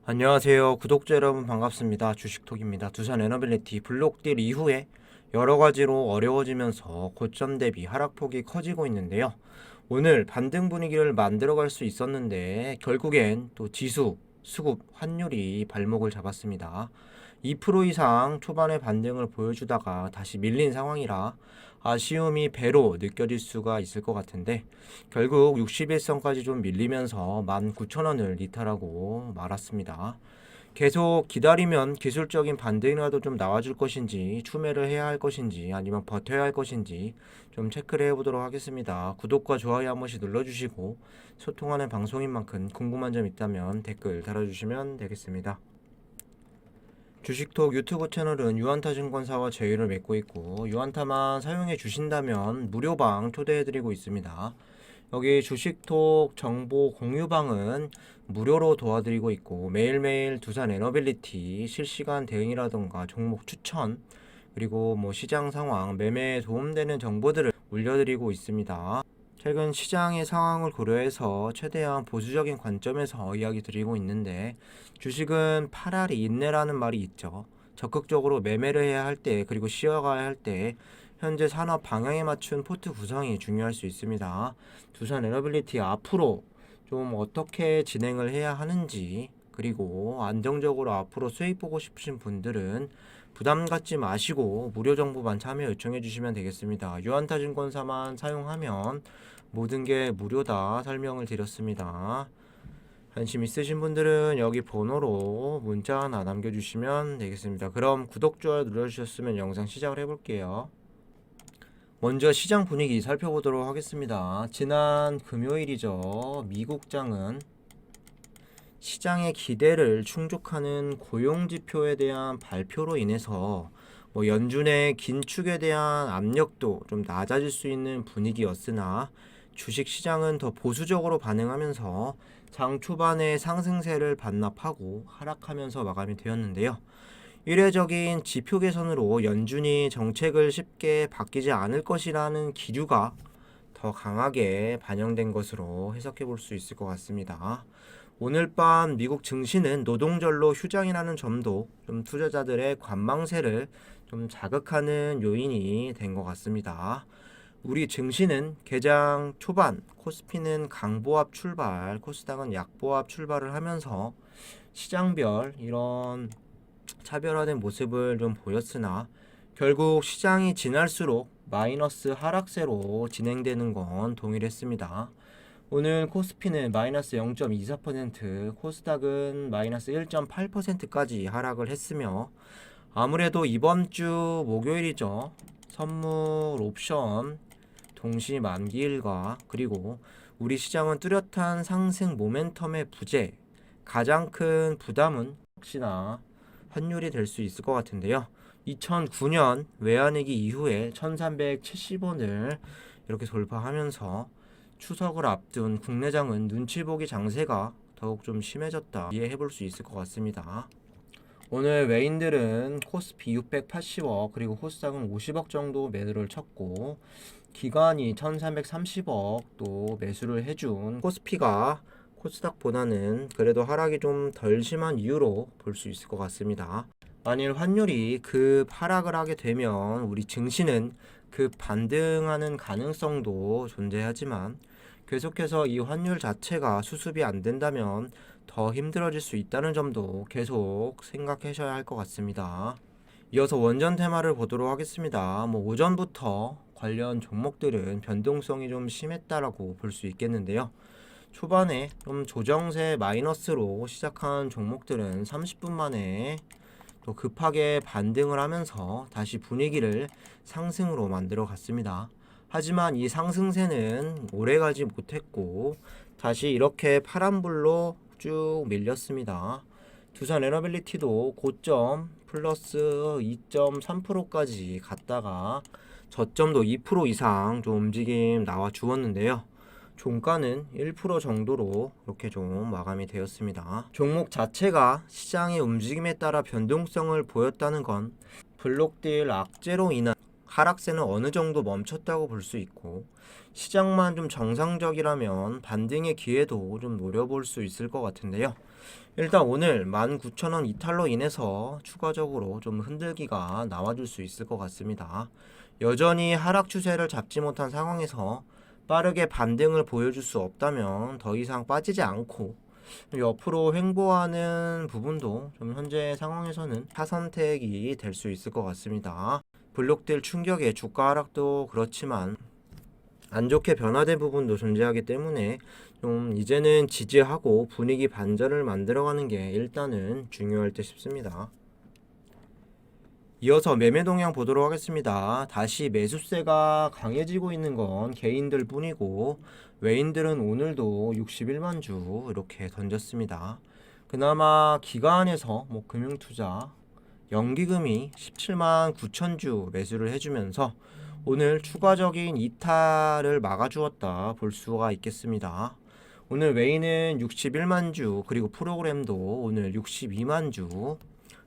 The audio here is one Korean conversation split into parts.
안녕하세요. 구독자 여러분 반갑습니다. 주식톡입니다. 두산 에너빌리티 블록딜 이후에 여러 가지로 어려워지면서 고점 대비 하락폭이 커지고 있는데요. 오늘 반등 분위기를 만들어갈 수 있었는데 결국엔 또 지수, 수급, 환율이 발목을 잡았습니다. 2% 이상 초반에 반등을 보여주다가 다시 밀린 상황이라 아쉬움이 배로 느껴질 수가 있을 것 같은데 결국 61선까지 좀 밀리면서 19,000원을 이탈하고 말았습니다. 계속 기다리면 기술적인 반등이라도 좀 나와줄 것인지 추매를 해야 할 것인지 아니면 버텨야 할 것인지 좀 체크를 해보도록 하겠습니다. 구독과 좋아요 한 번씩 눌러주시고 소통하는 방송인 만큼 궁금한 점 있다면 댓글 달아주시면 되겠습니다. 주식톡 유튜브 채널은 유한타증권사와 제휴를 맺고 있고 유한타만 사용해 주신다면 무료방 초대해드리고 있습니다. 여기 주식톡 정보 공유방은 무료로 도와드리고 있고 매일매일 두산 에너빌리티 실시간 대응이라던가 종목 추천 그리고 시장 상황 매매에 도움되는 정보들을 올려드리고 있습니다. 최근 시장의 상황을 고려해서 최대한 보수적인 관점에서 이야기 드리고 있는데 주식은 팔알이 인내라는 말이 있죠. 적극적으로 매매를 해야 할 때 그리고 쉬어가야 할 때 현재 산업 방향에 맞춘 포트 구성이 중요할 수 있습니다. 두산 에너빌리티 앞으로 좀 어떻게 진행을 해야 하는지 그리고 안정적으로 앞으로 수익 보고 싶으신 분들은 부담 갖지 마시고 무료 정보만 참여 요청해 주시면 되겠습니다. 유한타증권사만 사용하면 모든 게 무료다 설명을 드렸습니다. 관심 있으신 분들은 여기 번호로 문자 하나 남겨주시면 되겠습니다. 그럼 구독, 좋아요 눌러주셨으면 영상 시작을 해볼게요. 먼저 시장 분위기 살펴보도록 하겠습니다. 지난 금요일이죠. 미국장은 시장의 기대를 충족하는 고용지표에 대한 발표로 인해서 연준의 긴축에 대한 압력도 좀 낮아질 수 있는 분위기였으나 주식시장은 더 보수적으로 반응하면서 장 초반에 상승세를 반납하고 하락하면서 마감이 되었는데요. 이례적인 지표 개선으로 연준이 정책을 쉽게 바뀌지 않을 것이라는 기류가 더 강하게 반영된 것으로 해석해 볼 수 있을 것 같습니다. 오늘 밤 미국 증시는 노동절로 휴장이라는 점도 좀 투자자들의 관망세를 좀 자극하는 요인이 된 것 같습니다. 우리 증시는 개장 초반 코스피는 강보합 출발, 코스닥은 약보합 출발을 하면서 시장별 이런 차별화된 모습을 좀 보였으나 결국 시장이 지날수록 마이너스 하락세로 진행되는 건 동일했습니다. 오늘 코스피는 마이너스 0.24%, 코스닥은 마이너스 1.8%까지 하락을 했으며 아무래도 이번 주 목요일이죠. 선물 옵션 동시 만기일과 그리고 우리 시장은 뚜렷한 상승 모멘텀의 부재, 가장 큰 부담은 역시나 환율이 될 수 있을 것 같은데요. 2009년 외환위기 이후에 1370원을 이렇게 돌파하면서 추석을 앞둔 국내장은 눈치보기 장세가 더욱 좀 심해졌다 이해해 볼 수 있을 것 같습니다. 오늘 외인들은 코스피 680억 그리고 코스닥은 50억 정도 매수를 쳤고 기관이 1330억 또 매수를 해준 코스피가 코스닥보다는 그래도 하락이 좀 덜 심한 이유로 볼 수 있을 것 같습니다. 만일 환율이 급 하락을 하게 되면 우리 증시는 급 반등하는 가능성도 존재하지만 계속해서 이 환율 자체가 수습이 안 된다면 더 힘들어질 수 있다는 점도 계속 생각하셔야 할 것 같습니다. 이어서 원전 테마를 보도록 하겠습니다. 오전부터 관련 종목들은 변동성이 좀 심했다라고 볼 수 있겠는데요. 초반에 좀 조정세 마이너스로 시작한 종목들은 30분 만에 또 급하게 반등을 하면서 다시 분위기를 상승으로 만들어 갔습니다. 하지만 이 상승세는 오래가지 못했고 다시 이렇게 파란불로 쭉 밀렸습니다. 두산 에너빌리티도 고점 플러스 2.3%까지 갔다가 저점도 2% 이상 좀 움직임 나와 주었는데요. 종가는 1% 정도로 이렇게 좀 마감이 되었습니다. 종목 자체가 시장의 움직임에 따라 변동성을 보였다는 건 블록딜 악재로 인한 하락세는 어느 정도 멈췄다고 볼 수 있고 시장만 좀 정상적이라면 반등의 기회도 좀 노려볼 수 있을 것 같은데요. 일단 오늘 19,000원 이탈로 인해서 추가적으로 좀 흔들기가 나와줄 수 있을 것 같습니다. 여전히 하락 추세를 잡지 못한 상황에서 빠르게 반등을 보여줄 수 없다면 더 이상 빠지지 않고 옆으로 횡보하는 부분도 좀 현재 상황에서는 차선택이 될 수 있을 것 같습니다. 블록딜 충격에 주가 하락도 그렇지만 안 좋게 변화된 부분도 존재하기 때문에 좀 이제는 지지하고 분위기 반전을 만들어가는 게 일단은 중요할 듯 싶습니다. 이어서 매매 동향 보도록 하겠습니다. 다시 매수세가 강해지고 있는 건 개인들 뿐이고 외인들은 오늘도 61만 주 이렇게 던졌습니다. 그나마 기관에서 금융투자 연기금이 17만 9천 주 매수를 해주면서 오늘 추가적인 이탈을 막아주었다 볼 수가 있겠습니다. 오늘 외인은 61만 주 그리고 프로그램도 오늘 62만 주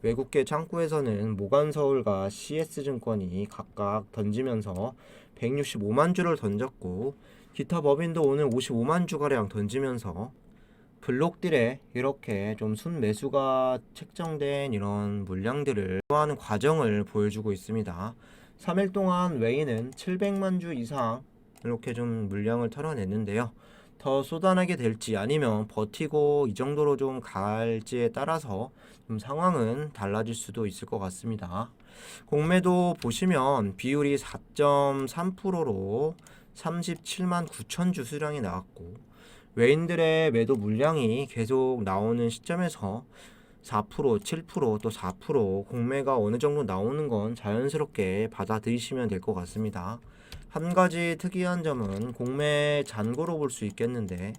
외국계 창구에서는 모간서울과 CS증권이 각각 던지면서 165만 주를 던졌고 기타 법인도 오늘 55만 주가량 던지면서 블록딜에 이렇게 좀 순매수가 책정된 이런 물량들을 하는 과정을 보여주고 있습니다. 3일 동안 외인은 700만 주 이상 이렇게 좀 물량을 털어냈는데요. 더 쏟아내게 될지 아니면 버티고 이 정도로 좀 갈지에 따라서 좀 상황은 달라질 수도 있을 것 같습니다. 공매도 보시면 비율이 4.3%로 37만 9천 주 수량이 나왔고 외인들의 매도 물량이 계속 나오는 시점에서 4%, 7%, 또 4% 공매가 어느 정도 나오는 건 자연스럽게 받아들이시면 될 것 같습니다. 한 가지 특이한 점은 공매 잔고로 볼 수 있겠는데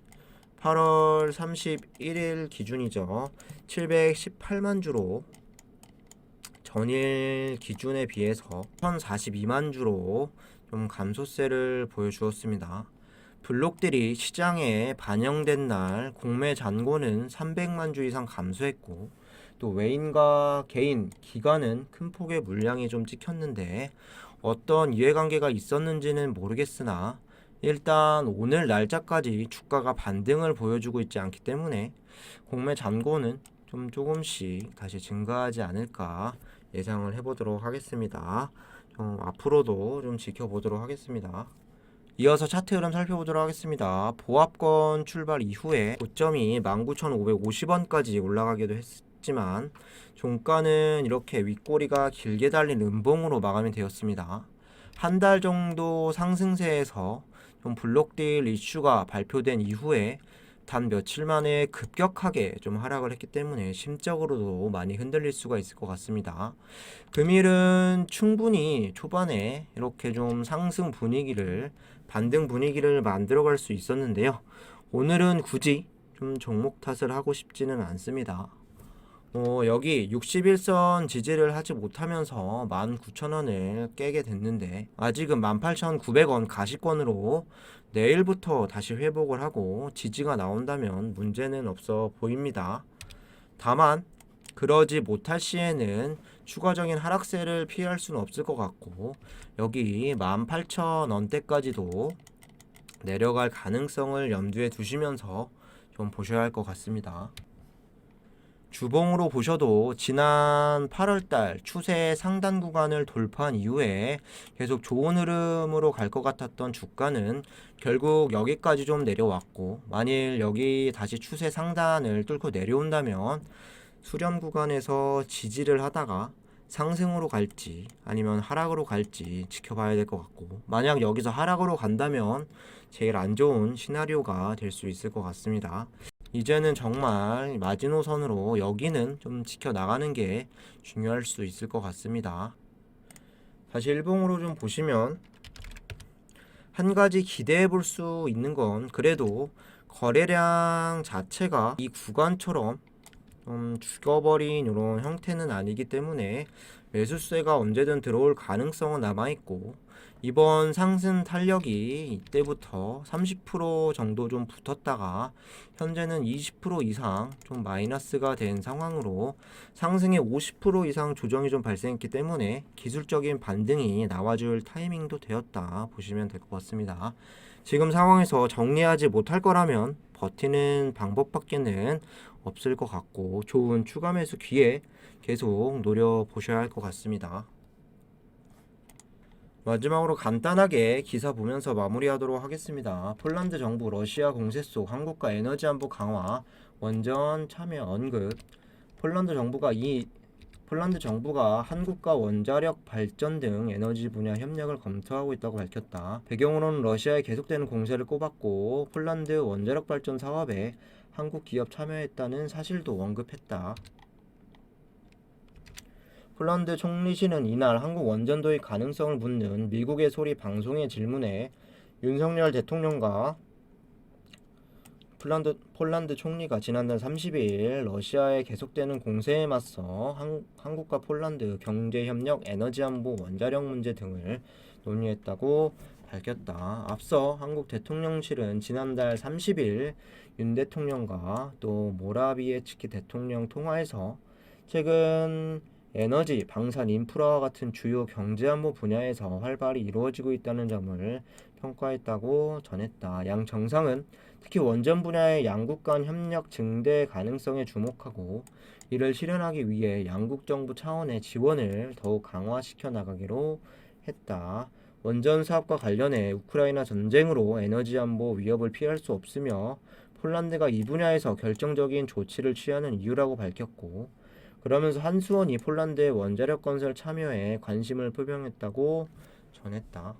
8월 31일 기준이죠. 718만 주로 전일 기준에 비해서 1042만 주로 좀 감소세를 보여주었습니다. 블록들이 시장에 반영된 날 공매 잔고는 300만 주 이상 감소했고 또 외인과 개인, 기관은 큰 폭의 물량이 좀 찍혔는데 어떤 이해관계가 있었는지는 모르겠으나 일단 오늘 날짜까지 주가가 반등을 보여주고 있지 않기 때문에 공매 잔고는 좀 조금씩 다시 증가하지 않을까 예상을 해보도록 하겠습니다. 앞으로도 좀 지켜보도록 하겠습니다. 이어서 차트 흐름 살펴보도록 하겠습니다. 보합권 출발 이후에 고점이 19,550원까지 올라가기도 했지만 종가는 이렇게 윗꼬리가 길게 달린 음봉으로 마감이 되었습니다. 한 달 정도 상승세에서 좀 블록딜 이슈가 발표된 이후에 단 며칠 만에 급격하게 좀 하락을 했기 때문에 심적으로도 많이 흔들릴 수가 있을 것 같습니다. 금일은 충분히 초반에 이렇게 좀 상승 분위기를 반등 분위기를 만들어갈 수 있었는데요. 오늘은 굳이 좀 종목 탓을 하고 싶지는 않습니다. 여기 61선 지지를 하지 못하면서 19,000원을 깨게 됐는데 아직은 18,900원 가시권으로 내일부터 다시 회복을 하고 지지가 나온다면 문제는 없어 보입니다. 다만 그러지 못할 시에는 추가적인 하락세를 피할 수는 없을 것 같고 여기 18,000원대까지도 내려갈 가능성을 염두에 두시면서 좀 보셔야 할 것 같습니다. 주봉으로 보셔도 지난 8월달 추세 상단 구간을 돌파한 이후에 계속 좋은 흐름으로 갈 것 같았던 주가는 결국 여기까지 좀 내려왔고 만일 여기 다시 추세 상단을 뚫고 내려온다면 수렴 구간에서 지지를 하다가 상승으로 갈지 아니면 하락으로 갈지 지켜봐야 될 것 같고 만약 여기서 하락으로 간다면 제일 안 좋은 시나리오가 될 수 있을 것 같습니다. 이제는 정말 마지노선으로 여기는 좀 지켜나가는 게 중요할 수 있을 것 같습니다. 다시 일봉으로 좀 보시면 한 가지 기대해 볼 수 있는 건 그래도 거래량 자체가 이 구간처럼 좀 죽어버린 이런 형태는 아니기 때문에 매수세가 언제든 들어올 가능성은 남아있고 이번 상승 탄력이 이때부터 30% 정도 좀 붙었다가 현재는 20% 이상 좀 마이너스가 된 상황으로 상승의 50% 이상 조정이 좀 발생했기 때문에 기술적인 반등이 나와줄 타이밍도 되었다 보시면 될 것 같습니다. 지금 상황에서 정리하지 못할 거라면 버티는 방법밖에는 없을 것 같고 좋은 추가 매수 기회 계속 노려보셔야 할 것 같습니다. 마지막으로 간단하게 기사 보면서 마무리하도록 하겠습니다. 폴란드 정부 러시아 공세 속 한국과 에너지 안보 강화 원전 참여 언급. 폴란드 정부가 한국과 원자력 발전 등 에너지 분야 협력을 검토하고 있다고 밝혔다. 배경으로는 러시아의 계속되는 공세를 꼽았고 폴란드 원자력 발전 사업에 한국 기업 참여했다는 사실도 언급했다. 폴란드 총리실은 이날 한국 원전 도입 가능성을 묻는 미국의 소리 방송의 질문에 윤석열 대통령과 폴란드 총리가 지난달 30일 러시아의 계속되는 공세에 맞서 한국과 폴란드 경제협력, 에너지안보, 원자력 문제 등을 논의했다고 밝혔다. 앞서 한국 대통령실은 지난달 30일 윤 대통령과 또 모라비에츠키 대통령 통화에서 최근 에너지, 방산, 인프라와 같은 주요 경제안보 분야에서 활발히 이루어지고 있다는 점을 평가했다고 전했다. 양 정상은 특히 원전 분야의 양국 간 협력 증대 가능성에 주목하고 이를 실현하기 위해 양국 정부 차원의 지원을 더욱 강화시켜 나가기로 했다. 원전 사업과 관련해 우크라이나 전쟁으로 에너지 안보 위협을 피할 수 없으며 폴란드가 이 분야에서 결정적인 조치를 취하는 이유라고 밝혔고 그러면서 한수원이 폴란드의 원자력 건설 참여에 관심을 표명했다고 전했다.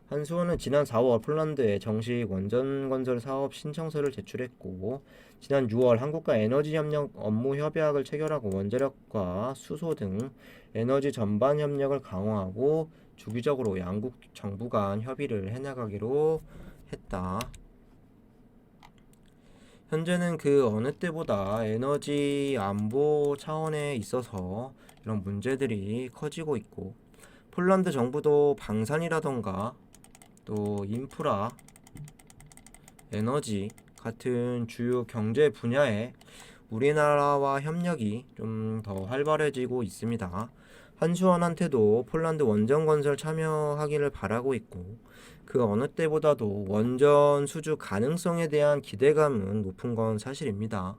한수원은 지난 4월 폴란드에 정식 원전 건설 사업 신청서를 제출했고 지난 6월 한국과 에너지 협력 업무 협약을 체결하고 원자력과 수소 등 에너지 전반 협력을 강화하고 주기적으로 양국 정부 간 협의를 해나가기로 했다. 현재는 그 어느 때보다 에너지 안보 차원에 있어서 이런 문제들이 커지고 있고 폴란드 정부도 방산이라던가 또 인프라, 에너지 같은 주요 경제 분야에 우리나라와 협력이 좀 더 활발해지고 있습니다. 한수원한테도 폴란드 원전 건설 참여하기를 바라고 있고 그 어느 때보다도 원전 수주 가능성에 대한 기대감은 높은 건 사실입니다.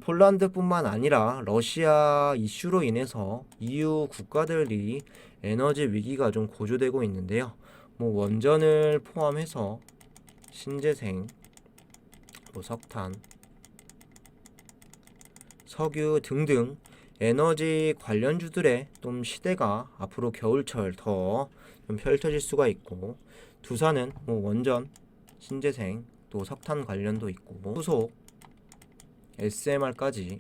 폴란드뿐만 아니라 러시아 이슈로 인해서 EU 국가들이 에너지 위기가 좀 고조되고 있는데요. 원전을 포함해서 신재생, 석탄, 석유 등등 에너지 관련주들의 좀 시대가 앞으로 겨울철 더 좀 펼쳐질 수가 있고 두산은 원전, 신재생, 또 석탄 관련도 있고 수소, SMR까지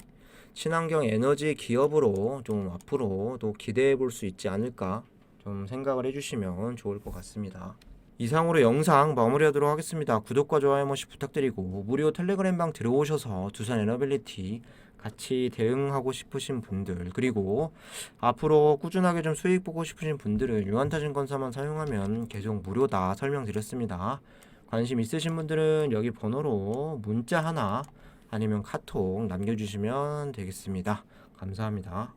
친환경 에너지 기업으로 좀 앞으로 또 기대해 볼 수 있지 않을까 좀 생각을 해주시면 좋을 것 같습니다. 이상으로 영상 마무리하도록 하겠습니다. 구독과 좋아요 한 번씩 부탁드리고 무료 텔레그램방 들어오셔서 두산 에너빌리티 같이 대응하고 싶으신 분들 그리고 앞으로 꾸준하게 좀 수익 보고 싶으신 분들은 유한타증권사만 사용하면 계속 무료다 설명드렸습니다. 관심 있으신 분들은 여기 번호로 문자 하나 아니면 카톡 남겨주시면 되겠습니다. 감사합니다.